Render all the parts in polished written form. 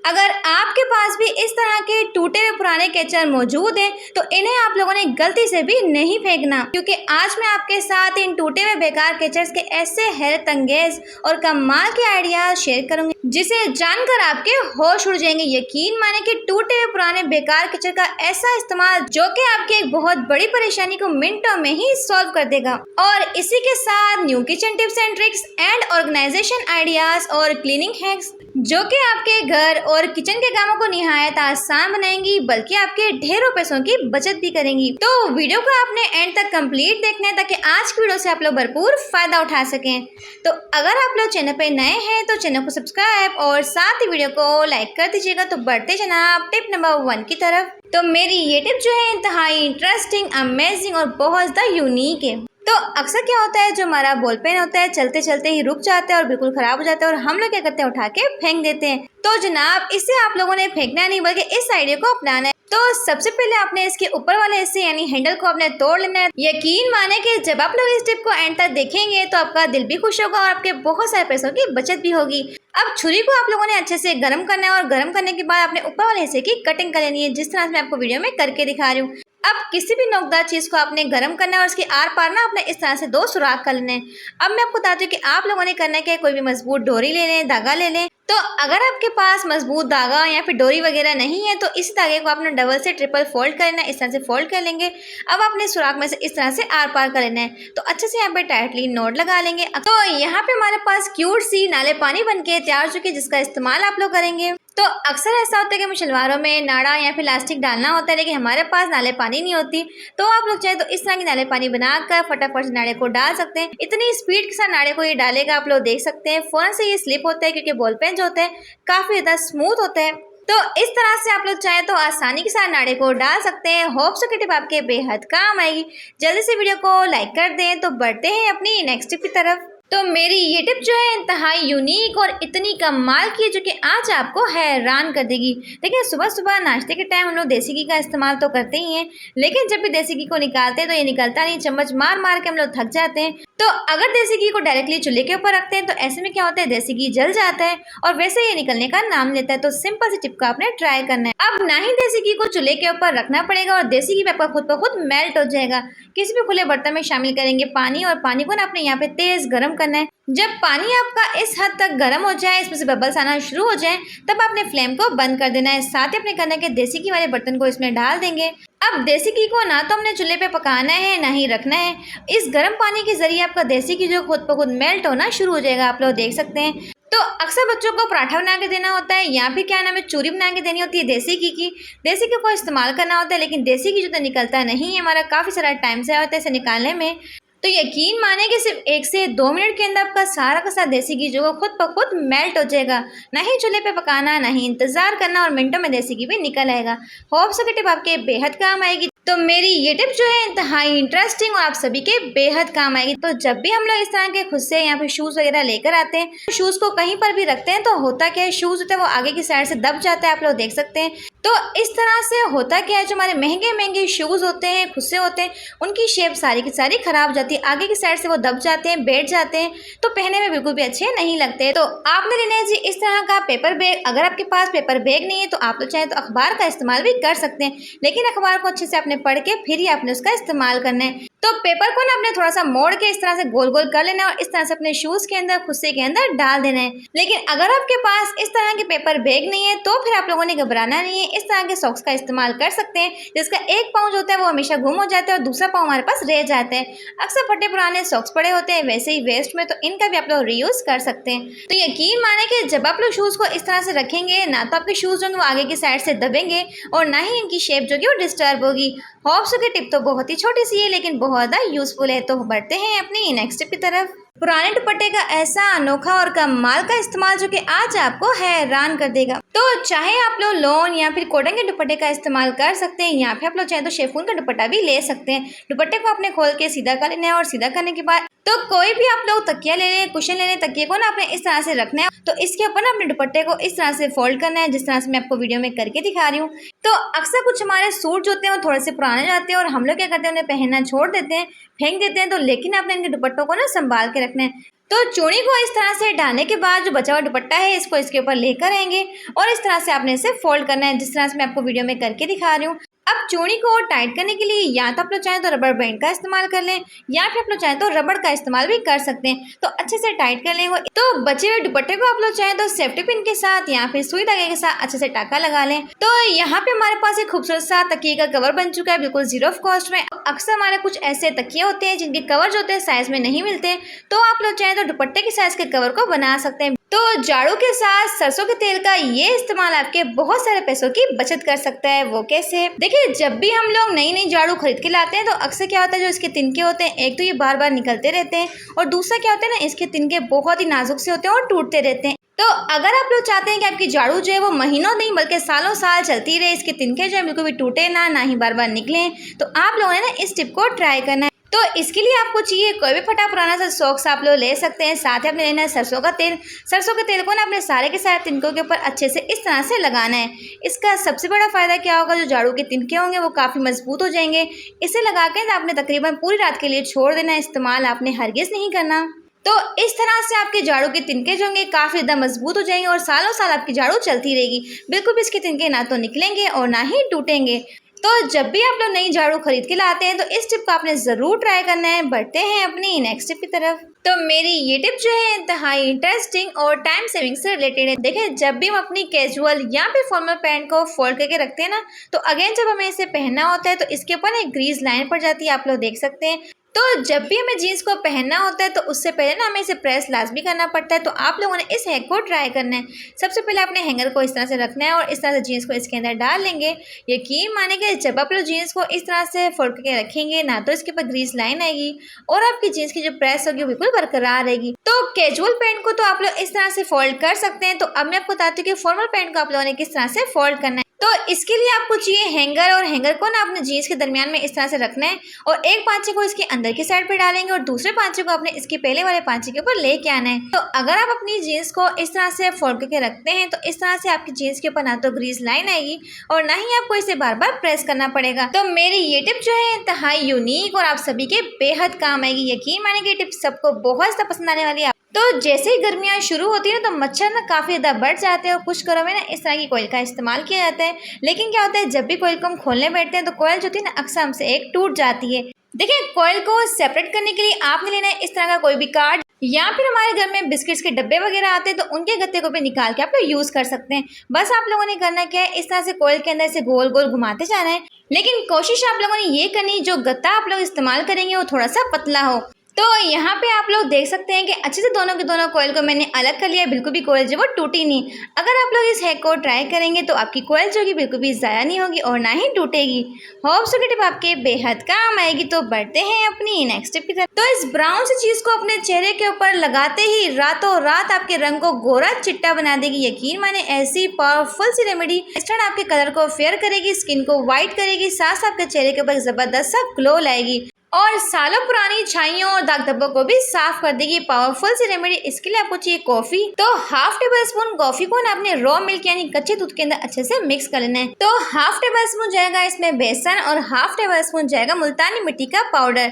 अगर आपके पास भी इस तरह के टूटे हुए पुराने कैचर मौजूद हैं तो इन्हें आप लोगों ने गलती से भी नहीं फेंकना, क्योंकि आज मैं आपके साथ इन टूटे हुए बेकार कैचर्स के ऐसे हैरत अंगेज और कमाल के आइडियाज शेयर करूंगी जिसे जानकर आपके होश उड़ जाएंगे। यकीन माने कि टूटे हुए पुराने बेकार कैचर का ऐसा इस्तेमाल जो कि आपकी एक बहुत बड़ी परेशानी को मिनटों में ही सॉल्व कर देगा। और इसी के साथ new kitchen tips and tricks and organisation ideas और क्लीनिंग हैक्स जो कि आपके घर और किचन के कामों को निहायत आसान बनाएंगी, बल्कि आपके ढेरों पैसों की बचत भी करेंगी। तो वीडियो को आपने एंड तक कंप्लीट देखना है ताकि आज की वीडियो से आप लोग भरपूर फायदा उठा सकें। तो अगर आप लोग चैनल पे नए हैं तो चैनल को सब्सक्राइब और साथ ही वीडियो को लाइक कर दीजिएगा। तो बढ़ते जनाब टिप नंबर 1 की तरफ। तो मेरी ये टिप जो है इंतहाई इंटरेस्टिंग, अमेजिंग और बहुत ज़्यादा यूनिक है। तो अक्सर क्या होता है, जो हमारा बॉल पेन होता है चलते चलते ही रुक जाता है और बिल्कुल खराब हो जाता है, और हम लोग क्या करते हैं, उठा के फेंक देते हैं। तो जनाब इसे आप लोगों ने फेंकना नहीं बल्कि इस आइडिया को अपनाना है। तो सबसे पहले आपने इसके ऊपर वाले हिस्से यानी हैंडल को आपने तोड़ लेना है। यकीन माने कि जब आप लोग इस टिप को एंड तक देखेंगे तो आपका दिल भी खुश होगा और आपके बहुत सारे पैसों की बचत भी होगी। अब छुरी को आप लोगों ने अच्छे से गर्म करना है और गर्म करने के बाद आपने ऊपर वाले हिस्से की कटिंग कर लेनी है, जिस तरह से मैं आपको वीडियो में करके दिखा रही हूँ। अब किसी भी नोकदार चीज को आपने गर्म करना है और उसके आर पार ना आपने इस तरह से 2 सुराख कर लेने हैं। अब मैं आपको बताती हूँ कि आप लोगों ने करना क्या है, कोई भी मजबूत डोरी ले लें, धागा ले लें। तो अगर आपके पास मजबूत धागा या फिर डोरी वगैरह नहीं है तो इस धागे को आपने डबल से ट्रिपल फोल्ड कर लेना है। इस तरह से फोल्ड कर लेंगे। अब आपने सुराख में से इस तरह से आर पार कर लेना है। तो अच्छे से यहाँ पे टाइटली नोट लगा लेंगे। तो यहाँ पे हमारे पास क्यूट सी नाले पानी बन के तैयार हो चुकी है, जिसका इस्तेमाल आप लोग करेंगे। तो अक्सर ऐसा होता है कि हमें शलवारों में नाड़ा या फिर इलास्टिक डालना होता है, लेकिन हमारे पास नाले पानी नहीं होती। तो आप लोग चाहे तो इस तरह की नाले पानी बनाकर फटाफट से नाड़े को डाल सकते हैं। इतनी स्पीड के साथ नाड़े को ये डालेगा, आप लोग देख सकते हैं फौरन से ये स्लिप होता है, क्योंकि बॉल पेन जो होते हैं काफी ज्यादा स्मूथ होते हैं। तो इस तरह से आप लोग चाहे तो आसानी के साथ नाड़े को डाल सकते हैं। होप सो की टिप आपके बेहद काम आएगी। जल्दी से वीडियो को लाइक कर दें। तो बढ़ते हैं अपनी नेक्स्ट टिप की तरफ। तो मेरी ये टिप जो है इंतहाई यूनिक और इतनी कमाल की है जो कि आज आपको हैरान कर देगी। देखिए सुबह सुबह नाश्ते के टाइम हम लोग देसी घी का इस्तेमाल तो करते ही हैं, लेकिन जब भी देसी घी को निकालते हैं तो ये निकलता नहीं, चम्मच मार मार के हम लोग थक जाते हैं। तो अगर देसी घी को डायरेक्टली चूल्हे के ऊपर रखते हैं तो ऐसे में क्या होता है, देसी घी जल जाता है और वैसे ये निकलने का नाम लेता है। तो सिंपल सी टिप को आपने ट्राई करना है। अब ना ही देसी घी को चूल्हे के ऊपर रखना पड़ेगा और देसी घी आपका खुद ब खुद मेल्ट हो जाएगा। किसी भी खुले बर्तन में शामिल करेंगे पानी, और पानी को ना आपने यहाँ पे तेज गर्म करना है। जब पानी आपका इस हद तक गर्म हो जाए, इसमें से बबल्स आना शुरू हो जाए, तब आपने फ्लेम को बंद कर देना है। साथ ही अपने करना के देसी घी वाले बर्तन को इसमें डाल देंगे। अब देसी घी को ना तो हमने चूल्हे पे पकाना है ना ही रखना है। इस गर्म पानी के जरिए आपका देसी घी जो खुद ब खुद मेल्ट होना शुरू हो जाएगा, आप लोग देख सकते हैं। तो अक्सर बच्चों को पराठा बना के देना होता है या फिर क्या नाम है, चूरी बना के देनी होती है देसी घी की। देसी घी को इस्तेमाल करना होता है, लेकिन देसी घी जो तो निकलता नहीं है, हमारा काफ़ी सारा टाइम से होता है इसे निकालने में। तो यकीन माने कि सिर्फ 1 से 2 मिनट के अंदर आपका सारा का सारा देसी घी जो खुद ब खुद मेल्ट हो जाएगा। ना ही चूल्हे पे पकाना, ना ही इंतजार करना, और मिनटों में देसी घी भी निकल आएगा। होप सो की टिप आपके बेहद काम आएगी। तो मेरी ये टिप जो है इंतहाई इंटरेस्टिंग और आप सभी के बेहद काम आएगी। तो जब भी हम लोग इस तरह के खुद से यहाँ पे शूज वगैरह लेकर आते हैं, शूज को कहीं पर भी रखते हैं तो होता क्या है, शूज होता है वो आगे की साइड से दब जाता है, आप लोग देख सकते हैं। तो इस तरह से होता क्या है, जो हमारे महंगे महंगे शूज होते हैं, खुद से होते हैं, उनकी शेप सारी की सारी खराब हो जाती है। आगे की साइड से वो दब जाते हैं, बैठ जाते हैं, तो पहने में बिल्कुल भी अच्छे नहीं लगते। तो आपने लेना है जी इस तरह का पेपर बैग। अगर आपके पास पेपर बैग नहीं है तो आप लोग चाहे तो अखबार का इस्तेमाल भी कर सकते हैं, लेकिन अखबार को अच्छे से आपने पढ़ के फिर ही आपने उसका इस्तेमाल करना है। तो पेपर को ना आपने थोड़ा सा मोड़ के इस तरह से गोल गोल कर लेना है और इस तरह से अपने शूज के अंदर, खुस्से के अंदर डाल देना है। लेकिन अगर आपके पास इस तरह के पेपर बैग नहीं है तो फिर आप लोगों ने घबराना नहीं है। इस तरह के सॉक्स का इस्तेमाल कर सकते हैं, जिसका एक पाँव जो होता है वो हमेशा गुम हो जाता है और दूसरा पाँव हमारे पास रह जाता है। अक्सर फटे पुराने सॉक्स पड़े होते हैं वैसे ही वेस्ट में, तो इनका भी आप लोग रीयूज कर सकते हैं। तो यकीन माने कि जब आप लोग शूज को इस तरह से रखेंगे, ना तो आपके शूज जो वो आगे की साइड से दबेंगे और ना ही इनकी शेप जो वो डिस्टर्ब होगी। होप सो की टिप तो बहुत ही छोटी सी है, लेकिन बहुत ज़्यादा यूजफुल है। तो बढ़ते हैं अपनी नेक्स्ट टिप की तरफ। पुराने दुपट्टे का ऐसा अनोखा और कमाल का इस्तेमाल जो कि आज आपको हैरान कर देगा। तो चाहे आप लोग लॉन या फिर कॉटन के दुपट्टे का इस्तेमाल कर सकते हैं, या फिर आप लोग चाहे तो शेफून का दुपट्टा भी ले सकते हैं। दुपट्टे को आपने खोल के सीधा कर लेना है और सीधा करने के बाद तो कोई भी आप लोग तकिया ले लें, कुशन ले लें, तकिए को ना आपने इस तरह से रखना है। तो इसके ऊपर ना अपने दुपट्टे को इस तरह से फोल्ड करना है, जिस तरह से मैं आपको वीडियो में करके दिखा रही हूँ। तो अक्सर कुछ हमारे सूट जो होते हैं वो थोड़े से पुराने जाते हैं और हम लोग क्या करते हैं, उन्हें पहनना छोड़ देते हैं, फेंक देते हैं। तो लेकिन आपने इनके दुपट्टों को ना संभाल के रखना है। तो चूड़ी को इस तरह से डालने के बाद जो बचा हुआ दुपट्टा है इसको इसके ऊपर लेकर आएंगे और इस तरह से आपने इसे फोल्ड करना है, जिस तरह से मैं आपको वीडियो में करके दिखा रही हूँ। अब चूड़ी को टाइट करने के लिए या तो आप लोग चाहें तो रबर बैंड का इस्तेमाल कर लें या फिर आप लोग चाहें तो रबड़ का इस्तेमाल भी कर सकते हैं। तो अच्छे से टाइट कर लें। तो बचे हुए दुपट्टे को आप लोग चाहें तो सेफ्टी पिन के साथ या फिर सुई धागे के साथ अच्छे से टाका लगा लें। तो यहाँ पे हमारे पास एक खूबसूरत सा तकिए का कवर बन चुका है, बिल्कुल जीरो ऑफ कॉस्ट में। अक्सर हमारे कुछ ऐसे तकिए होते हैं जिनके कवर जो होते हैं साइज में नहीं मिलते, तो आप लोग चाहें तो दुपट्टे के साइज के कवर को बना सकते हैं। तो झाड़ू के साथ सरसों के तेल का ये इस्तेमाल आपके बहुत सारे पैसों की बचत कर सकता है। वो कैसे? देखिए, जब भी हम लोग नई नई झाड़ू खरीद के लाते हैं तो अक्सर क्या होता है, जो इसके तिनके होते हैं एक तो ये बार बार निकलते रहते हैं और दूसरा क्या होता है ना, इसके तिनके बहुत ही नाजुक से होते हैं और टूटते रहते हैं। तो अगर आप लोग चाहते हैं कि आपकी झाड़ू जो है वो महीनों नहीं बल्कि सालों साल चलती रहे, इसके तिनके जो है बिल्कुल भी टूटे ना ही बार बार निकले, तो आप लोगों ने ना इस टिप को ट्राई करना है। तो इसके लिए आपको चाहिए कोई भी फटा पुराना सा सॉक्स आप लोग ले सकते हैं। साथ ही आपने लेना है सरसों का तेल। सरसों के तेल को ना अपने सारे के सारे तिनकों के ऊपर अच्छे से इस तरह से लगाना है। इसका सबसे बड़ा फायदा क्या होगा, जो झाड़ू के तिनके होंगे वो काफ़ी मजबूत हो जाएंगे। इसे लगा के आपने तकरीबन पूरी रात के लिए छोड़ देना है, इस्तेमाल आपने हरगिज़ नहीं करना। तो इस तरह से आपके झाड़ू के तिनके जो होंगे काफ़ी ज़्यादा मजबूत हो जाएंगे और सालों साल आपकी झाड़ू चलती रहेगी। बिल्कुल भी इसके तिनके ना तो निकलेंगे और ना ही टूटेंगे। तो जब भी आप लोग नई झाड़ू खरीद के लाते हैं तो इस टिप को आपने ज़रूर ट्राई करना है। बढ़ते हैं अपनी नेक्स्ट टिप की तरफ। तो मेरी ये टिप जो है इंतहाई इंटरेस्टिंग और टाइम सेविंग से रिलेटेड है। देखिए, जब भी हम अपनी कैजुअल या फिर फॉर्मल पैंट को फोल्ड करके रखते हैं ना, तो अगेन जब हमें इसे पहनना होता है तो इसके ऊपर एक ग्रीज लाइन पड़ जाती है, आप लोग देख सकते हैं। तो जब भी हमें जीन्स को पहनना होता है तो उससे पहले ना हमें इसे प्रेस लाजमी करना पड़ता है। तो आप लोगों ने इस हैक को ट्राई करना है। सबसे पहले आपने हैंगर को इस तरह से रखना है और इस तरह से जीन्स को इसके अंदर डाल लेंगे। यकीन मानेंगे, जब आप लोग जीन्स को इस तरह से फोल्ड करके रखेंगे ना, तो इसके ऊपर ग्रीस लाइन आएगी और आपकी जीन्स की जो प्रेस होगी वो बिल्कुल बरकरार रहेगी। तो कैजुअल पैंट को तो आप लोग इस तरह से फोल्ड कर सकते हैं। तो अब मैं आपको बताती हूँ कि फॉर्मल पैंट को आप लोगों ने किस तरह से फोल्ड करना है। तो इसके लिए आपको चाहिए हैंगर, और हैंगर को ना अपने जीन्स के दरमियान में इस तरह से रखना है और एक पांचे को इसके अंदर की साइड पे डालेंगे और दूसरे पांचे को अपने इसके पहले वाले पांचे के ऊपर लेके आना है। तो अगर आप अपनी जीन्स को इस तरह से फोल्ड करके रखते हैं तो इस तरह से आपकी जीन्स के ऊपर ना तो ग्रीस लाइन आएगी और ना ही आपको इसे बार बार प्रेस करना पड़ेगा। तो मेरी ये टिप जो है इंतहाई यूनिक और आप सभी के बेहद काम आएगी। यकीन मानेंगे, टिप सबको बहुत ज़्यादा पसंद आने वाली है। तो जैसे ही गर्मियाँ शुरू होती है ना, तो मच्छर ना काफ़ी ज़्यादा बढ़ जाते हैं और कुछ घरों में ना इस तरह की कोयल का इस्तेमाल किया जाता है। लेकिन क्या होता है, जब भी कोयल को हम खोलने बैठते हैं तो कोयल जो होती है ना अक्सर हमसे एक टूट जाती है। देखिए, कोयल को सेपरेट करने के लिए आपने लेना है इस तरह का कोई भी कार्ड, या फिर हमारे घर में बिस्किट्स के डब्बे वगैरह आते हैं तो उनके गत्ते को भी निकाल के आप लोग यूज़ कर सकते हैं। बस आप लोगों ने करना क्या है, इस तरह से कोयल के अंदर से गोल गोल घुमाते जाना है। लेकिन कोशिश आप लोगों ने ये करनी, जो गत्ता आप लोग इस्तेमाल करेंगे वो थोड़ा सा पतला हो। तो यहाँ पे आप लोग देख सकते हैं कि अच्छे से दोनों के दोनों कोयल को मैंने अलग कर लिया। बिल्कुल भी कोयल जो वो टूटी नहीं। अगर आप लोग इस हैक को ट्राई करेंगे तो आपकी कोयल जो कि बिल्कुल भी ज़ाया नहीं होगी और ना ही टूटेगी। होप सो कि टिप आपके बेहद काम आएगी। तो बढ़ते हैं अपनी नेक्स्ट टिप की तरफ। तो इस ब्राउन सी चीज़ को अपने चेहरे के ऊपर लगाते ही रातों रात आपके रंग को गोरा चिट्टा बना देगी। यकीन माने, ऐसी पावरफुल सी रेमेडी इंस्टेंट आपके कलर को फेयर करेगी, स्किन को व्हाइट करेगी, साथ साथ आपके चेहरे के ऊपर जबरदस्त सा ग्लो लाएगी और सालों पुरानी छाइयों और दाग धब्बों को भी साफ कर देगी। पावरफुल सी रेमेडी। इसके लिए आपको चाहिए कॉफी। तो हाफ टेबल स्पून कॉफी को ना अपने रॉ मिल्क यानी कच्चे दूध के अंदर अच्छे से मिक्स कर लेना है। तो हाफ टेबल स्पून जाएगा इसमें बेसन और हाफ टेबल स्पून जाएगा मुल्तानी मिट्टी का पाउडर।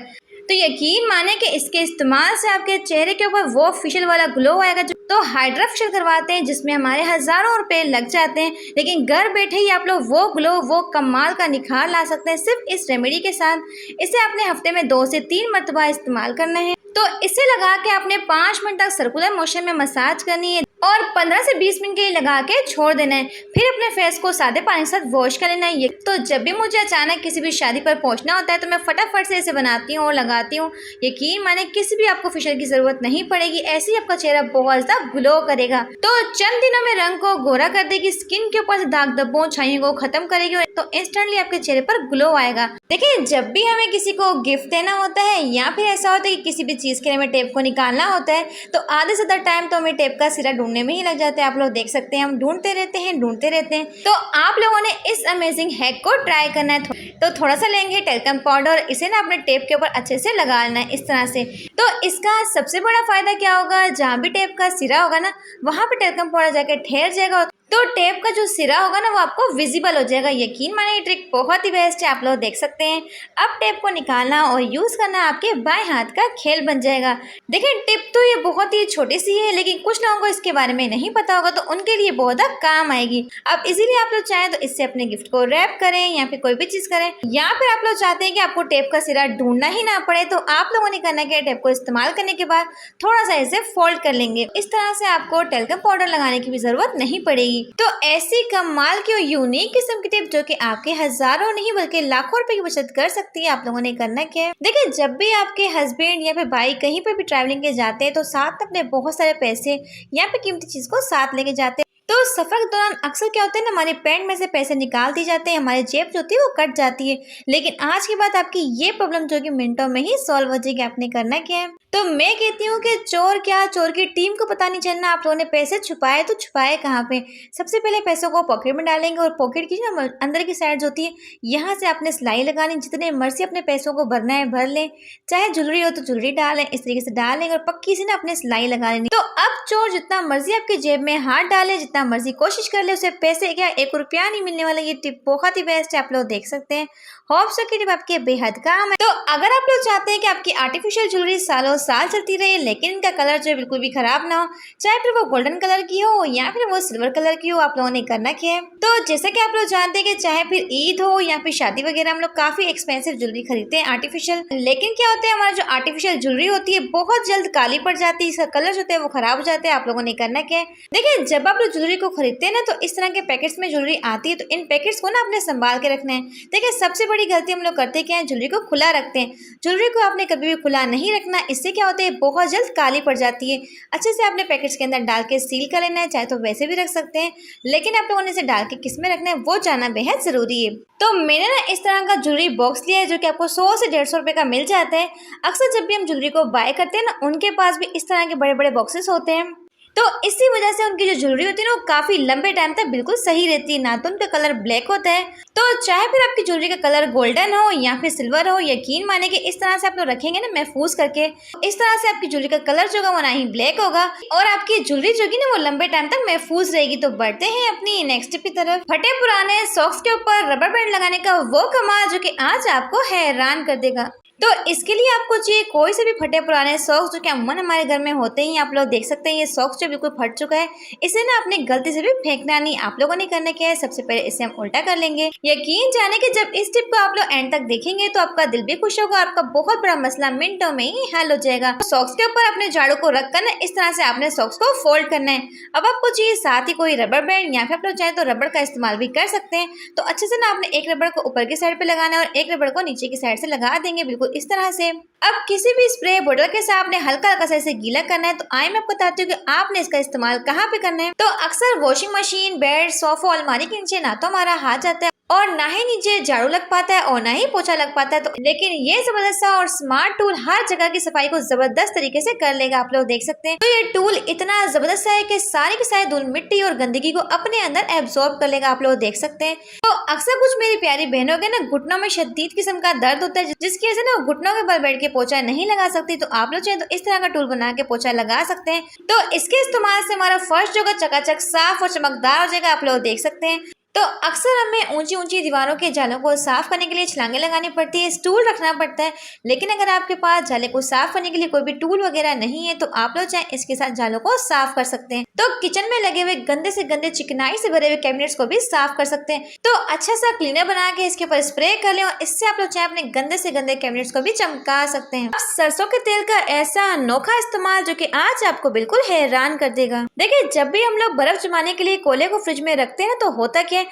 तो यकीन माने कि इसके इस्तेमाल से आपके चेहरे के ऊपर वो फेशियल वाला ग्लो आएगा। तो हाइड्रा फेशियल करवाते हैं जिसमें हमारे हज़ारों रुपए लग जाते हैं, लेकिन घर बैठे ही आप लोग वो ग्लो, वो कमाल का निखार ला सकते हैं सिर्फ इस रेमेडी के साथ। इसे आपने हफ्ते में 2 से 3 मरतबा इस्तेमाल करना है। तो इसे लगा के आपने 5 मिनट तक सर्कुलर मोशन में मसाज करनी है और 15 से 20 मिनट के लिए लगा के छोड़ देना है। फिर अपने फेस को सादे पानी के साथ वॉश कर लेना है। ये तो जब भी मुझे अचानक किसी भी शादी पर पहुंचना होता है तो मैं फटाफट से इसे बनाती हूँ और लगाती हूँ। यकीन माने, किसी भी आपको फेशियल की जरूरत नहीं पड़ेगी। ऐसे ही आपका चेहरा बहुत ज़्यादा ग्लो करेगा। तो चंद दिनों में रंग को गोरा कर देगी, स्किन के ऊपर से दाग धब्बों छाइयों को खत्म करेगी। तो इंस्टेंटली आपके चेहरे पर ग्लो आएगा। देखिए, जब भी हमें किसी को गिफ्ट देना होता है या फिर ऐसा होता है कि किसी भी चीज़ के लिए हमें टेप को निकालना होता है तो आधे से ज़्यादा टाइम तो हमें टेप का सिरा ढूंढने में ही लग जाता है। आप लोग देख सकते हैं, हम ढूंढते रहते हैं। तो आप लोगों ने इस अमेजिंग हैक को ट्राई करना है। तो थोड़ा सा लेंगे टेल्कम पाउडर, इसे ना अपने टेप के ऊपर अच्छे से लगा लेना है इस तरह से। तो इसका सबसे बड़ा फायदा क्या होगा, जहाँ भी टेप का सिरा होगा ना वहाँ पे टेल्कम पाउडर जाकर ठहर जाएगा तो टेप का जो सिरा होगा ना वो आपको विजिबल हो जाएगा। यकीन माने ये ट्रिक बहुत ही बेस्ट है, आप लोग देख सकते हैं। अब टेप को निकालना और यूज करना आपके बाएं हाथ का खेल बन जाएगा। देखिए टिप तो ये बहुत ही छोटी सी है, लेकिन कुछ लोगों को इसके बारे में नहीं पता होगा तो उनके लिए बहुत काम आएगी। अब इजीली आप लोग चाहें तो इससे अपने गिफ्ट को रैप करें या फिर कोई भी चीज करें, या फिर आप लोग चाहते हैं कि आपको टेप का सिरा ढूंढना ही ना पड़े, तो आप लोगों ने करना क्या, टेप को इस्तेमाल करने के बाद थोड़ा सा इसे फोल्ड कर लेंगे। इस तरह से आपको टेल्कम पाउडर लगाने की भी जरूरत नहीं पड़ेगी। तो ऐसी कमाल की और यूनिक किस्म की टिप जो कि आपके हजारों नहीं बल्कि लाखों रुपए की बचत कर सकती है, आप लोगों ने करना क्या है, देखिए जब भी आपके हस्बैंड या फिर भाई कहीं पर भी ट्रैवलिंग के जाते हैं तो साथ अपने बहुत सारे पैसे या फिर कीमती चीज को साथ लेके जाते हैं। तो सफर के दौरान अक्सर क्या होता है ना, हमारे पैंट में से पैसे निकाल दिए जाते हैं, हमारी जेब जो होती है वो कट जाती है। लेकिन आज की बात आपकी ये प्रॉब्लम जो कि मिनटों में ही सॉल्व हो जाएगी। आपने करना क्या है, तो मैं कहती हूँ कि चोर क्या, चोर की टीम को पता नहीं चलना आप लोगों ने पैसे छुपाए तो छुपाए कहाँ पे। सबसे पहले पैसों को पॉकेट में डालेंगे और पॉकेट की ना अंदर की साइड जो होती है यहाँ से आपने सिलाई लगानी, जितने मर्जी अपने पैसों को भरना है भर लें, चाहे ज्वेलरी हो तो ज्वेलरी डालें, इस तरीके से डालेंगे और पक्की से ना अपने सिलाई लगा लेनी। तो अब चोर जितना मर्जी आपकी जेब में हाथ डाले, जितना मर्जी कोशिश कर ले, उसे पैसे क्या 1 रुपया नहीं मिलने वाला। ये टिप बहुत ही बेस्ट है, आप लोग देख सकते हैं। होप सो की टिप आपके बेहद काम है। तो अगर आप लोग चाहते हैं कि आपकी आर्टिफिशियल ज्वेलरी सालों साल चलती रहे लेकिन इनका कलर जो है बिल्कुल भी खराब ना हो, चाहे फिर वो गोल्डन कलर की हो या फिर वो सिल्वर कलर की हो, आप लोगों ने करना क्या है, तो जैसे कि आप लोग जानते हैं कि चाहे फिर ईद हो या फिर शादी वगैरह, हम लोग काफी एक्सपेंसिव ज्वेलरी खरीदते हैं आर्टिफिशियल। लेकिन क्या होता है, हमारा जो आर्टिफिशियल ज्वेलरी होती है बहुत जल्द काली पड़ जाती है, इसका कलर जो होता है वो खराब हो जाता है। आप लोगों ने करना क्या है, देखिए जब आप लोग ज्वेलरी को खरीदते हैं ना तो इस तरह के पैकेट्स में ज्वेलरी आती है, तो इन पैकेट्स को ना आपने संभाल के रखना है। देखिए सबसे बड़ी गलती हम लोग करते क्या है, ज्वेलरी को खुला रखते हैं। ज्वेलरी को आपने कभी भी खुला नहीं रखना, इससे क्या होता है बहुत जल्द काली पड़ जाती है। अच्छे से आपने पैकेट्स के अंदर डाल के सील कर लेना है, चाहे तो वैसे भी रख सकते हैं, लेकिन आप लोगों ने इसे डाल के किस में रखना है वो जानना बेहद जरूरी है। तो मैंने ना इस तरह का ज्वेलरी बॉक्स लिया है जो कि आपको 100 से 150 रुपए का मिल जाता है। अक्सर जब भी हम ज्वेलरी को बाय करते हैं ना, उनके पास भी इस तरह के बड़े बड़े बॉक्सेस होते हैं, तो इसी वजह से उनकी जो ज्वेलरी होती है ना वो काफी लंबे टाइम तक बिल्कुल सही रहती है, ना तो उनका कलर ब्लैक होता है। तो चाहे फिर आपकी ज्वेलरी का कलर गोल्डन हो या फिर सिल्वर हो, यकीन माने कि इस तरह से आप लोग रखेंगे ना महफूज करके, इस तरह से आपकी ज्वेलरी का कलर जो होगा वो ना ही ब्लैक होगा और आपकी ज्वेलरी जो होगी ना वो लंबे टाइम तक महफूज रहेगी। तो बढ़ते हैं अपनी नेक्स्ट टिप की तरफ। फटे पुराने सॉक्स के ऊपर रबर बैंड लगाने का वो कमाल जो कि आज आपको हैरान कर देगा। तो इसके लिए आपको चाहिए कोई से भी फटे पुराने सॉक्स जो कि अमूमन हमारे घर में होते हैं। आप लोग देख सकते हैं ये सॉक्स जो बिल्कुल फट चुका है, इसे ना अपने गलती से भी फेंकना नहीं। आप लोगों ने करना क्या है, सबसे पहले इसे हम उल्टा कर लेंगे। यकीन जाने कि जब इस टिप को आप लोग एंड तक देखेंगे तो आपका दिल भी खुश होगा, आपका बहुत बड़ा मसला मिनटों में ही हल हो जाएगा। सॉक्स के ऊपर अपने झाड़ू को रखकर ना इस तरह से आपने सॉक्स को फोल्ड करना है। अब आपको चाहिए साथ ही कोई रबर बैंड या फिर आप लोग चाहे तो रबड़ का इस्तेमाल भी कर सकते हैं। तो अच्छे से ना आपने एक रबड़ को ऊपर की साइड पे लगाना है और एक रबड़ को नीचे की साइड से लगा देंगे, बिल्कुल इस तरह से। अब किसी भी स्प्रे बोतल के साथ आपने हल्का हल्का सा इसे गीला करना है। तो आइए मैं आपको बताती हूँ कि आपने इसका इस्तेमाल कहाँ पे करना है। तो अक्सर वॉशिंग मशीन, बेड, सोफा, अलमारी के नीचे ना तो हमारा हाथ जाता है और ना ही नीचे झाड़ू लग पाता है और ना ही पोछा लग पाता है। तो लेकिन ये जबरदस्त सा और स्मार्ट टूल हर जगह की सफाई को जबरदस्त तरीके से कर लेगा। आप लोग देख सकते हैं। तो ये टूल इतना जबरदस्त है कि सारी की सारी धूल मिट्टी और गंदगी को अपने अंदर एब्जॉर्ब कर लेगा। आप लोग देख सकते हैं। तो अक्सर कुछ मेरी प्यारी बहनों के ना घुटनों में शदीद किस्म का दर्द होता है, जिसकी वजह से ना घुटनों के बल बैठ के पोछा नहीं लगा सकती। तो आप लोग चाहे तो इस तरह का टूल बना के पोछा लगा सकते हैं। तो इसके इस्तेमाल से हमारा फर्श जो चकाचक साफ और चमकदार हो जाएगा। आप लोग देख सकते हैं। तो अक्सर हमें ऊंची ऊंची दीवारों के जालों को साफ करने के लिए छलांगे लगानी पड़ती है, स्टूल रखना पड़ता है। लेकिन अगर आपके पास जाले को साफ करने के लिए कोई भी टूल वगैरह नहीं है तो आप लोग चाहे इसके साथ जालों को साफ कर सकते हैं। तो किचन में लगे हुए गंदे से गंदे चिकनाई से भरे हुए कैबिनेट्स को भी साफ कर सकते हैं। तो अच्छा सा क्लीनर बना के इसके ऊपर स्प्रे कर लें और इससे आप लोग चाहे अपने गंदे से गंदे कैबिनेट्स को भी चमका सकते हैं। सरसों के तेल का ऐसा अनोखा इस्तेमाल जो कि आज आपको बिल्कुल हैरान कर देगा। देखिए जब भी हम लोग बर्फ जमाने के लिए कोयले को फ्रिज में रखते हैं तो होता क्या है,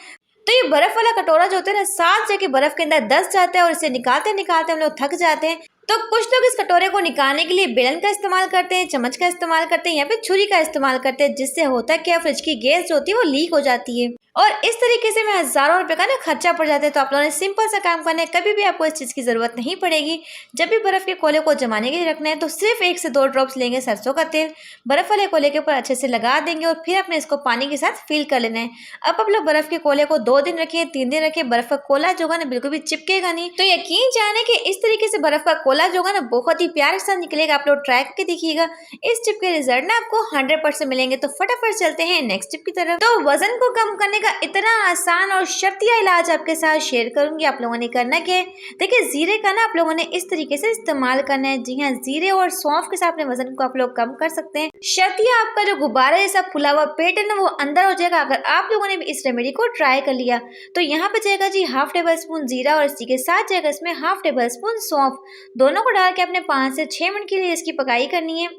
तो ये बर्फ वाला कटोरा जो होता है ना 7 जगह बर्फ के अंदर दस जाता है और इसे निकालते निकालते हम लोग थक जाते हैं। तो कुछ लोग इस कटोरे को निकालने के लिए बेलन का इस्तेमाल करते हैं, चम्मच का इस्तेमाल करते हैं या फिर छुरी का इस्तेमाल करते हैं, जिससे होता क्या, फ्रिज की गैस जो होती है वो लीक हो जाती है। और इस तरीके से में हज़ारों रुपए का ना खर्चा पड़ जाता है। तो आप लोगों ने सिंपल सा काम करना है, कभी भी आपको इस चीज़ की ज़रूरत नहीं पड़ेगी। जब भी बर्फ़ के कोले को जमाने के लिए रखना है तो सिर्फ 1 से 2 ड्रॉप्स लेंगे सरसों का तेल, बर्फ़ वाले कोले के ऊपर अच्छे से लगा देंगे और फिर आपने इसको पानी के साथ फिल कर लेना है। अब आप लोग बर्फ़ के कोले को 2 दिन रखिए, 3 दिन रखिए, बर्फ़ का कोला जो होगा ना बिल्कुल भी चिपकेगा नहीं। तो यकीन जाने कि इस तरीके से बर्फ़ का कोला जो होगा ना बहुत ही प्यार के साथ निकलेगा। आप लोग ट्राई करके देखिएगा, इस टिप के रिजल्ट ना आपको 100% मिलेंगे। तो फटाफट चलते हैं नेक्स्ट टिप की तरफ। तो वजन को कम करने का इतना आसान और शर्तिया इलाज आपके साथ शेयर करूंगी। आप लोगों ने करना क्या है, देखिए जीरे का ना आप लोगों ने इस तरीके से इस्तेमाल करना है। जी हाँ, जीरे और सौंफ के साथ अपने वजन को आप लोग कम कर सकते हैं। शर्तिया आपका जो गुब्बारा जैसा फुला हुआ पेट है ना वो अंदर हो जाएगा अगर आप लोगों ने भी इस रेमेडी को ट्राई कर लिया। तो यहाँ पे जाएगा जी हाफ टेबल स्पून जीरा और इसी के साथ जाएगा इसमें हाफ टेबल स्पून सौंफ। दोनों को डाल के अपने 5 से 6 मिनट के लिए इसकी पकाई करनी है।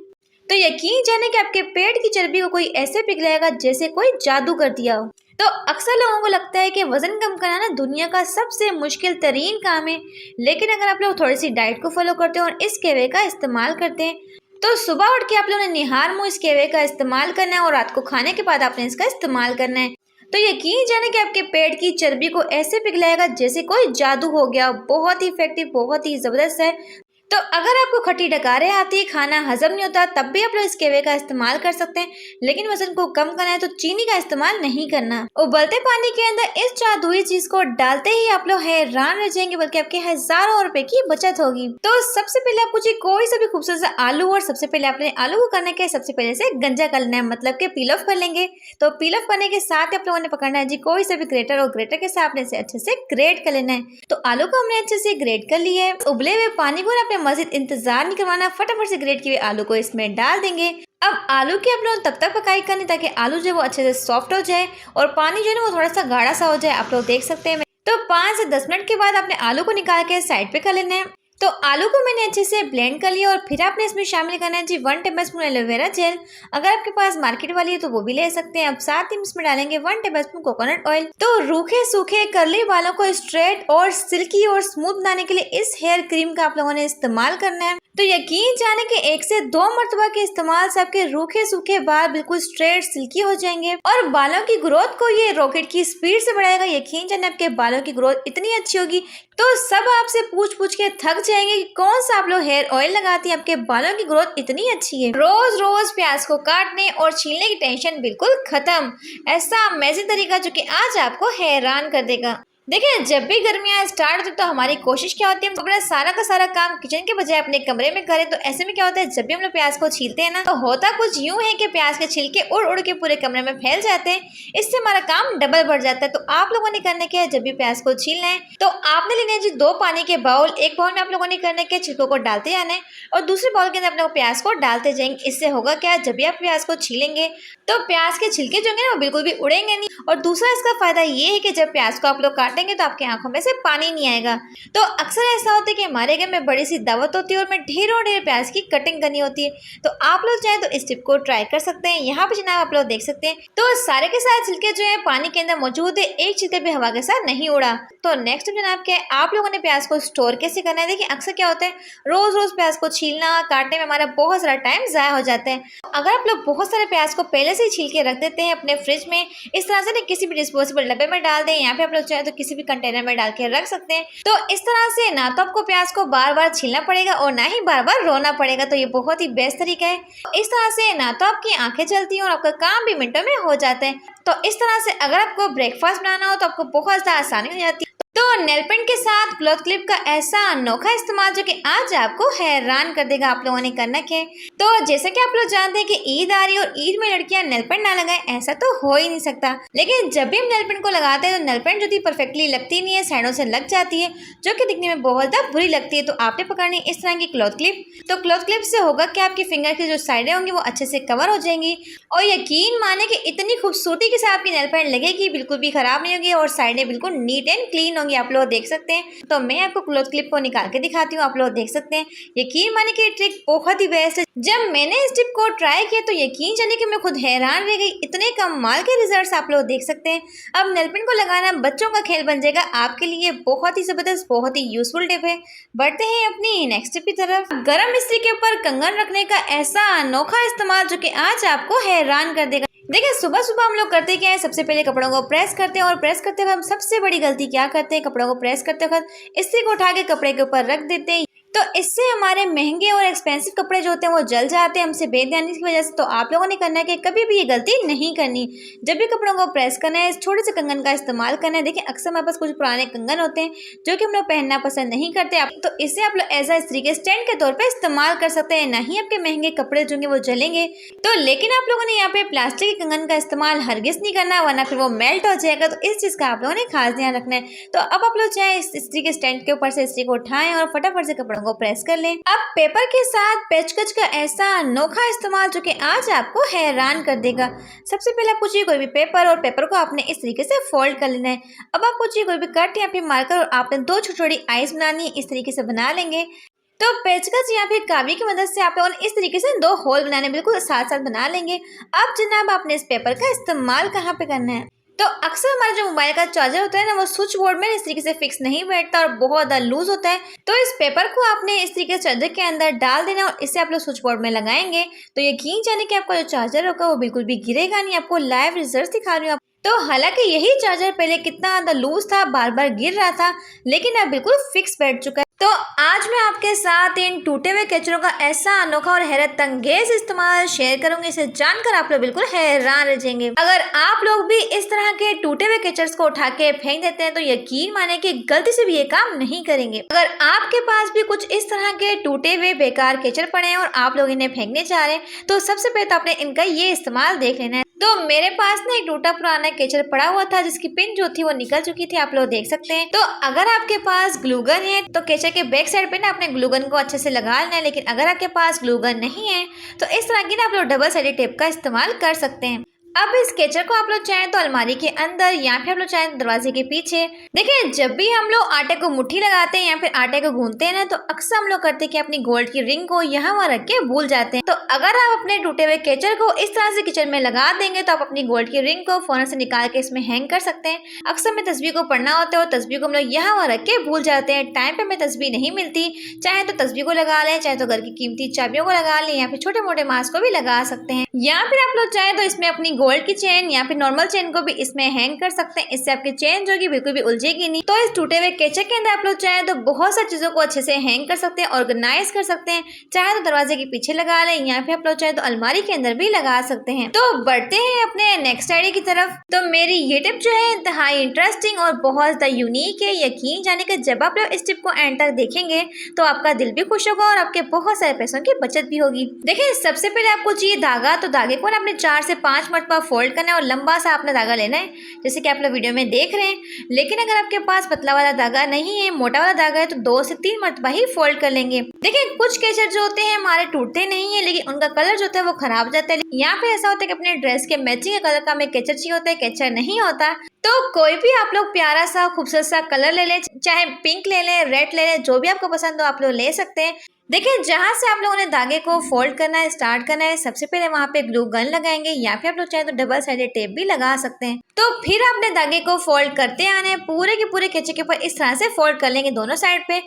तो यकीन जाने कि आपके पेट की चर्बी को कोई ऐसे पिघलाएगा जैसे कोई जादू कर दिया हो। तो अक्सर लोगों को लगता है कि वजन कम करना ना दुनिया का सबसे मुश्किल तरीन काम है, लेकिन अगर आप लोग थोड़ी सी डाइट को फॉलो करते हो और इस केवे का इस्तेमाल करते हैं तो सुबह उठ के आप लोगों ने निहार मुंह इस केवे का इस्तेमाल करना है और रात को खाने के बाद आपने इसका इस्तेमाल करना है। तो यकीन जाने कि आपके पेट की चर्बी को ऐसे पिघलाएगा जैसे कोई जादू हो गया। बहुत ही इफेक्टिव, बहुत ही जबरदस्त है। तो अगर आपको खट्टी डकारें आती है, खाना हजम नहीं होता, तब भी आप लोग इस केवे का इस्तेमाल कर सकते हैं। लेकिन वजन को कम करना है तो चीनी का इस्तेमाल नहीं करना। उबलते पानी के अंदर इस जादुई चीज को डालते ही आप लोग हैरान रह जाएंगे, बल्कि आपके हजारों रुपए की बचत होगी। तो सबसे पहले आपको जी कोई सा भी खूबसूरत सा आलू, और सबसे पहले आपने आलू को करने के सबसे पहले से गंजा कर लेना है, मतलब के पील ऑफ कर लेंगे। तो पील ऑफ करने के साथ आप लोगों ने पकड़ना है जी कोई सा भी ग्रेटर, और ग्रेटर के साथ आपने इसे अच्छे से ग्रेट कर लेना है। तो आलू को हमने अच्छे से ग्रेट कर लिया है। उबले हुए पानी को आपने मजीद इंतजार नहीं करवाना, फटाफट से ग्रेट किए हुए आलू को इसमें डाल देंगे। अब आलू की आप लोग तब तक पकाई करनी ताकि आलू जो है वो अच्छे से सॉफ्ट हो जाए और पानी जो है ना वो थोड़ा सा गाढ़ा सा हो जाए। आप लोग देख सकते हैं। तो 5 से 10 मिनट के बाद आपने आलू को निकाल के साइड पे कर लेना है। तो आलू को मैंने अच्छे से ब्लेंड कर लिया और फिर आपने इसमें शामिल करना है जी 1 टेबलस्पून एलोवेरा जेल। अगर आपके पास मार्केट वाली है तो वो भी ले सकते हैं। अब साथ ही इसमें डालेंगे 1 टेबलस्पून कोकोनट ऑयल। तो रूखे सूखे कर्ली बालों को स्ट्रेट और सिल्की और स्मूथ बनाने के लिए इस हेयर क्रीम का आप लोगों ने इस्तेमाल करना है। तो यकीन जाने कि 1 से 2 मरतबा के इस्तेमाल से आपके रूखे सूखे बाल बिल्कुल स्ट्रेट सिल्की हो जाएंगे और बालों की ग्रोथ को ये रॉकेट की स्पीड से बढ़ाएगा। यकीन जाने आपके बालों की ग्रोथ इतनी अच्छी होगी तो सब आपसे पूछ के थक जाएंगे कि कौन सा आप लोग हेयर ऑयल लगाती हैं, आपके बालों की ग्रोथ इतनी अच्छी है। रोज रोज प्याज को काटने और छीलने की टेंशन बिल्कुल खत्म। ऐसा अमेजिंग तरीका जो कि आज आपको हैरान कर देगा। देखिए, जब भी गर्मियाँ स्टार्ट होती तो हमारी कोशिश क्या होती है, हम अपना सारा का सारा काम किचन के बजाय अपने कमरे में करें। तो ऐसे में क्या होता है, जब भी हम लोग प्याज को छीलते हैं ना तो होता कुछ यूं है कि प्याज के छिलके उड़ उड़ के पूरे कमरे में फैल जाते हैं। इससे हमारा काम डबल बढ़ जाता है। तो आप लोगों ने करना क्या है, जब भी प्याज को छीलना है तो आपने लेना है जी 2 पानी के बाउल। एक बाउल में आप लोगों ने करना है छिलकों को डालते जाना है और दूसरे बाउल के अंदर अपने प्याज को डालते जाएंगे। इससे होगा क्या, जब भी आप प्याज को छीलेंगे तो प्याज के छिलके जो है वो बिल्कुल भी उड़ेंगे नहीं। और दूसरा इसका फायदा ये है कि जब प्याज को आप लोग काटेंगे तो आपकी आंखों में से पानी नहीं आएगा। तो अक्सर ऐसा होता है कि हमारे घर में बड़ी सी दावत होती है और में ढेरों ढेर प्याज की कटिंग करनी होती है। तो आप लोग चाहे तो इस टिप को ट्राई कर सकते हैं। यहाँ पे जनाब आप लोग देख सकते हैं तो सारे के सारे छिलके जो है पानी के अंदर मौजूद है, एक छिलके भी हवा के साथ नहीं उड़ा। तो नेक्स्ट जनाब क्या है, आप लोगों ने प्याज को स्टोर कैसे करना है। देखिए, अक्सर क्या होता है, रोज रोज प्याज को छीलना काटने में हमारा बहुत सारा टाइम जाया हो जाता है। अगर आप लोग बहुत सारे प्याज को पहले से ही छील के रख देते हैं अपने फ्रिज में, इस तरह से किसी भी डिस्पोजेबल डब्बे में डाल दें, यहाँ पे आप लोग चाहे तो किसी भी कंटेनर में डाल के रख सकते हैं। तो इस तरह से ना तो आपको प्याज को बार बार छीलना पड़ेगा और ना ही बार बार रोना पड़ेगा। तो ये बहुत ही बेस्ट तरीका है। इस तरह से ना तो आपकी आंखें चलती हैं और आपका काम भी मिनटों में हो जाता है। तो इस तरह से अगर आपको ब्रेकफास्ट बनाना हो तो आपको बहुत ज़्यादा आसानी हो जाती है। तो नेल पेंट के साथ क्लॉथ क्लिप का ऐसा अनोखा इस्तेमाल जो कि आज आपको हैरान कर देगा। आप लोगों ने करना क्या है, तो जैसे कि आप लोग जानते हैं कि ईद आ रही है और ईद में लड़कियां नेल पेंट ना लगाएं, ऐसा तो हो ही नहीं सकता। लेकिन जब भी हम नेल पेंट को लगाते हैं तो नेल पेंट जो थी परफेक्टली लगती नहीं है, साइडों से लग जाती है जो कि दिखने में बहुत ज़्यादा बुरी लगती है। तो आपने पकड़नी इस तरह की क्लॉथ क्लिप। तो क्लॉथ क्लिप से होगा कि आपकी फिंगर की जो साइडें होंगी वो अच्छे से कवर हो जाएंगी और यकीन माने कि इतनी खूबसूरती के साथ आपकी नेल पेंट लगेगी, बिल्कुल भी खराब नहीं होगी और साइडें बिल्कुल नीट एंड क्लीन होंगी। आप लोग देख सकते हैं। तो मैं आपको क्लॉथ क्लिप को निकाल के दिखाती हूँ। आप लोग देख सकते हैं, यकीन माने कि ट्रिक बहुत ही बेस्ट है। जब मैंने इस टिप को ट्राई किया तो यकीन जाने कि मैं खुद हैरान रह गई। इतने कमाल के रिजल्ट्स आप लोग देख सकते हैं। अब नेल पेंट को लगाना बच्चों का खेल बन जाएगा आपके लिए। बहुत ही जबरदस्त, बहुत ही यूजफुल टिप है। बढ़ते हैं अपनी नेक्स्ट टिप की तरफ। गरम इस्त्री के ऊपर कंगन रखने का ऐसा अनोखा इस्तेमाल जो कि आज आपको हैरान कर देगा। देखिए सुबह सुबह हम लोग करते क्या है, सबसे पहले कपड़ों को प्रेस करते हैं और प्रेस करते वक्त हम सबसे बड़ी गलती क्या करते हैं, कपड़ों को प्रेस करते वक्त इस्त्री को उठा के कपड़े के ऊपर रख देते हैं। तो इससे हमारे महंगे और एक्सपेंसिव कपड़े जो होते हैं वो जल जाते हैं हमसे बेध्यानी की वजह से। तो आप लोगों ने करना है कि कभी भी ये गलती नहीं करनी। जब भी कपड़ों को प्रेस करना है, छोटे से कंगन का इस्तेमाल करना है। देखिए अक्सर हमारे पास कुछ पुराने कंगन होते हैं जो कि हम लोग पहनना पसंद नहीं करते, तो इसे आप लोग एज अ इस्त्री के स्टैंड के तौर पर इस्तेमाल कर सकते हैं। ना ही आपके महंगे कपड़े जो होंगे वो जलेंगे। तो लेकिन आप लोगों ने यहाँ पे प्लास्टिक के कंगन का इस्तेमाल हरगिज नहीं करना, वरना फिर वो मेल्ट हो जाएगा। तो इस चीज़ का आप लोगों ने खास ध्यान रखना है। तो अब आप लोग चाहे इस इस्त्री के स्टैंड के ऊपर से इस्त्री को उठाएं और फटाफट से कपड़ों को प्रेस कर लें। अब पेपर के साथ पेचकस का ऐसा अनोखा इस्तेमाल जो कि आज आपको हैरान कर देगा। सबसे पहले आप पूछिए कोई भी पेपर, और पेपर को आपने इस तरीके से फोल्ड कर लेना है। अब आप पूछिए कोई भी कट या फिर मार्कर, और आपने दो छोटी छोटी आइस बनानी है, इस तरीके से बना लेंगे। तो पेचकस या फिर कावी की मदद से आप लोगों ने इस तरीके से दो होल बनाने बिल्कुल साथ साथ बना लेंगे। अब जनाब आपने इस पेपर का इस्तेमाल कहाँ पे करना है। तो अक्सर हमारा जो मोबाइल का चार्जर होता है ना, वो स्विच बोर्ड में इस तरीके से फिक्स नहीं बैठता और बहुत ज़्यादा लूज होता है। तो इस पेपर को आपने इस तरीके से चार्जर के अंदर डाल देना और इसे आप लोग स्विच बोर्ड में लगाएंगे। तो यकीन जाने कि आपका जो चार्जर होगा वो बिल्कुल भी गिरेगा नहीं। आपको लाइव रिजल्ट दिखा रही हूँ। तो हालांकि यही चार्जर पहले कितना ज़्यादा लूज था, बार बार गिर रहा था, लेकिन अब बिल्कुल फिक्स बैठ चुका है। तो आज मैं आपके साथ इन टूटे हुए कैचरों का ऐसा अनोखा और हैरत अंगेज इस्तेमाल शेयर करूंगी, इसे जानकर आप लोग बिल्कुल हैरान रह जाएंगे। अगर आप लोग भी इस तरह के टूटे हुए कैचर्स को उठा के फेंक देते हैं तो यकीन माने कि गलती से भी ये काम नहीं करेंगे। अगर आपके पास भी कुछ इस तरह के टूटे हुए बेकार कैचर पड़े हैं और आप लोग इन्हें फेंकने चाह रहे हैं, तो सबसे पहले तो आपने इनका ये इस्तेमाल देख लेना है। तो मेरे पास ना एक टूटा पुराना कैचर पड़ा हुआ था जिसकी पिन जो थी वो निकल चुकी थी, आप लोग देख सकते हैं। तो अगर आपके पास ग्लूगन है तो कैचर के बैक साइड पे ना आपने ग्लूगन को अच्छे से लगा लेना है। लेकिन अगर आपके पास ग्लूगन नहीं है तो इस तरह की ना आप लोग डबल साइडेड टेप का इस्तेमाल कर सकते हैं। अब इस कैचर को आप लोग चाहें तो अलमारी के अंदर या फिर आप लोग चाहें तो दरवाजे के पीछे। देखिए जब भी हम लोग आटे को मुट्ठी लगाते हैं या फिर आटे को गूंथते हैं ना, तो अक्सर हम लोग करते हैं कि अपनी गोल्ड की रिंग को यहाँ वहाँ रख के भूल जाते हैं। तो अगर आप अपने टूटे हुए कैचर को इस तरह से किचन में लगा देंगे तो आप अपनी गोल्ड की रिंग को फौरन से निकाल के इसमें हैंग कर सकते हैं। अक्सर में तस्वीर को पढ़ना होता है और तस्वीर को हम लोग यहाँ वहाँ रख के भूल जाते हैं। टाइम पे हमें तस्वीर नहीं मिलती, चाहे तो तस्वीर को लगा लें, चाहे तो घर की कीमती चाबियों को लगा लें, या फिर छोटे मोटे मास्क को भी लगा सकते हैं। या फिर आप लोग चाहे तो इसमें अपनी गोल्ड की चेन या फिर नॉर्मल चेन को भी इसमें हैंग कर सकते हैं। इससे आपकी चेन जो कि बिल्कुल भी उलझेगी नहीं। तो इस टूटे हुए कैचर के अंदर आप लोग चाहे तो बहुत सारी चीजों को अच्छे से हैंग कर सकते हैं, ऑर्गेनाइज कर सकते हैं। चाहे तो दरवाजे के पीछे लगा लें या फिर आप लोग चाहे तो अलमारी के अंदर भी लगा सकते हैं। तो बढ़ते हैं अपने नेक्स्ट आइडिया की तरफ। तो मेरी ये टिप जो है इंतहाई इंटरेस्टिंग और बहुत ज्यादा यूनिक है। यकीन जाने कि जब आप लोग इस टिप को एंड तक देखेंगे तो आपका दिल भी खुश होगा और आपके बहुत सारे पैसों की बचत भी होगी। देखिए सबसे पहले आपको चाहिए धागा। तो धागे को ना अपने 4 से 5 मरतबा फोल्ड करना है और लंबा सा आपने धागा लेना है, जैसे कि आप लोग वीडियो में देख रहे हैं। लेकिन अगर आपके पास पतला वाला धागा नहीं है, मोटा वाला धागा है, तो 2 से 3 मरतबा ही फोल्ड कर लेंगे। देखिए कुछ कैचर जो होते हैं हमारे टूटते नहीं है, लेकिन उनका कलर जो होता है वो खराब हो जाता है। यहाँ पे ऐसा होता है कि अपने ड्रेस के मैचिंग कलर का हमें कैचर चाहिए होता है, कैचर नहीं होता। तो कोई भी आप लोग प्यारा सा खूबसूरत सा कलर ले लें, चाहे पिंक ले लें, रेड ले लें, जो भी आपको पसंद हो आप लोग ले सकते हैं। देखिए जहां से आप लोगों ने धागे को फोल्ड करना है, स्टार्ट करना है, सबसे पहले वहां पे ग्लू गन लगाएंगे या फिर आप लोग चाहे तो डबल साइडेड टेप भी लगा सकते हैं। तो फिर आपने धागे को फोल्ड करते आने पूरे के पूरे कैचे के ऊपर इस तरह से फोल्ड कर लेंगे दोनों साइड पे।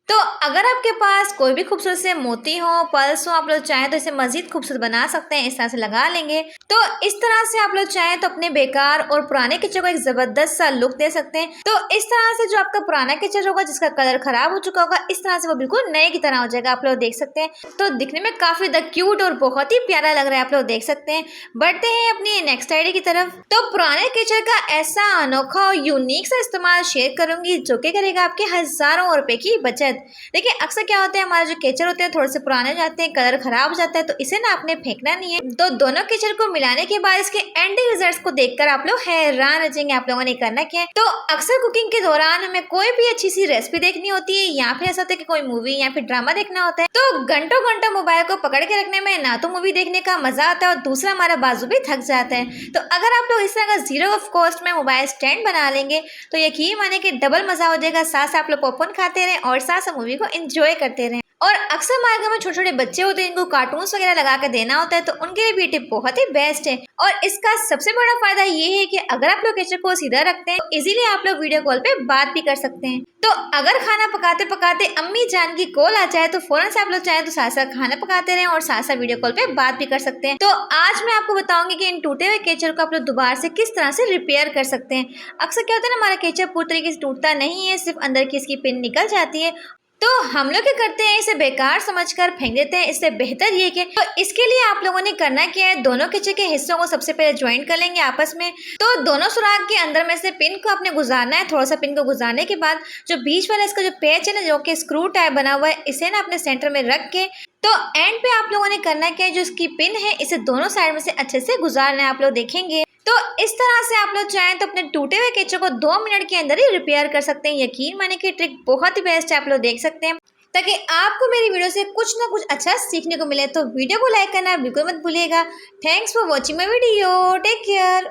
तो अगर आपके पास कोई भी खूबसूरत से मोती हो, पर्ल्स हो, आप लोग चाहें तो इसे मजीद खूबसूरत बना सकते हैं। इस तरह से लगा लेंगे। तो इस तरह से आप लोग चाहें तो अपने बेकार और पुराने किचन को एक जबरदस्त सा लुक दे सकते हैं। तो इस तरह से जो आपका पुराना किचन होगा जिसका कलर खराब हो चुका होगा, इस तरह से वो बिल्कुल नए की तरह हो जाएगा। आप लोग देख सकते हैं। तो दिखने में काफी ज्यादा क्यूट और बहुत ही प्यारा लग रहा है, आप लोग देख सकते हैं। बढ़ते हैं अपनी नेक्स्ट आइडिया की तरफ। तो पुराने किचन का ऐसा अनोखा और यूनिक सा इस्तेमाल शेयर करूंगी जो कि करेगा आपके हजारों रुपए की बचत। देखिए अक्सर क्या होता है, हमारे जो केचर होते हैं थोड़े से पुराने हो जाते हैं, कलर खराब हो जाता है, तो इसे ना आपने फेंकना नहीं है। तो दोनों केचर को मिलाने के बाद इसके एंडिंग रिजल्ट्स को देखकर आप लोग हैरान रह जाएंगे। आप लोगों ने करना क्या है, तो अक्सर कुकिंग के दौरान हमें कोई भी अच्छी सी रेसिपी देखनी होती है या फिर ऐसा होता है कि कोई मूवी या फिर ड्रामा देखना होता है, तो घंटों घंटों मोबाइल को पकड़ के रखने में ना तो मूवी देखने का मजा आता है और दूसरा हमारा बाजू भी थक जाता है। तो अगर आप लोग इस तरह का 0 ऑफ कॉस्ट में मोबाइल स्टैंड बना लेंगे तो यकीन माने कि डबल मजा हो जाएगा। साथ साथ आप लोग पॉपकॉर्न खाते रहें और साथ साथ मूवी को एंजॉय करते रहें। और अक्सर हमारे घर में छोटे छोटे बच्चे होते हैं जिनको कार्टून्स वगैरह लगा के देना होता है, तो उनके लिए भी टिप बहुत ही बेस्ट है। और इसका सबसे बड़ा फायदा ये है कि अगर आप लोग केचप को सीधा रखते हैं तो इजीली आप लोग वीडियो कॉल पे बात भी कर सकते हैं। तो अगर खाना पकाते पकाते अम्मी जान की कॉल आ जाए तो फौरन से आप लोग चाहे तो साथ साथ खाना पकाते रहें और साथ साथ वीडियो कॉल पे बात भी कर सकते हैं। तो आज मैं आपको बताऊंगी कि इन टूटे हुए केचप को आप लोग दोबारा से किस तरह से रिपेयर कर सकते हैं। अक्सर क्या होता है ना, हमारा केचप पूरी तरीके से टूटता नहीं है, सिर्फ अंदर की इसकी पिन निकल जाती है। तो हम लोग क्या करते हैं, इसे बेकार समझकर फेंक देते हैं। इससे बेहतर ये कि तो इसके लिए आप लोगों ने करना क्या है, दोनों केचप के हिस्सों को सबसे पहले ज्वाइन कर लेंगे आपस में। तो दोनों सुराख के अंदर में से पिन को आपने गुजारना है। थोड़ा सा पिन को गुजारने के बाद जो बीच वाला इसका जो पेच है ना, जो कि स्क्रू टाइप बना हुआ है, इसे ना अपने सेंटर में रख के तो एंड पे आप लोगों ने करना क्या है, जो इसकी पिन है इसे दोनों साइड में से अच्छे से गुजारना है। आप लोग देखेंगे तो इस तरह से आप लोग चाहें तो अपने टूटे हुए केचप को 2 मिनट के अंदर ही रिपेयर कर सकते हैं। यकीन माने कि ट्रिक बहुत ही बेस्ट है, आप लोग देख सकते हैं। ताकि आपको मेरी वीडियो से कुछ ना कुछ अच्छा सीखने को मिले, तो वीडियो को लाइक करना बिल्कुल मत भूलिएगा। Thanks for watching my video. Take care.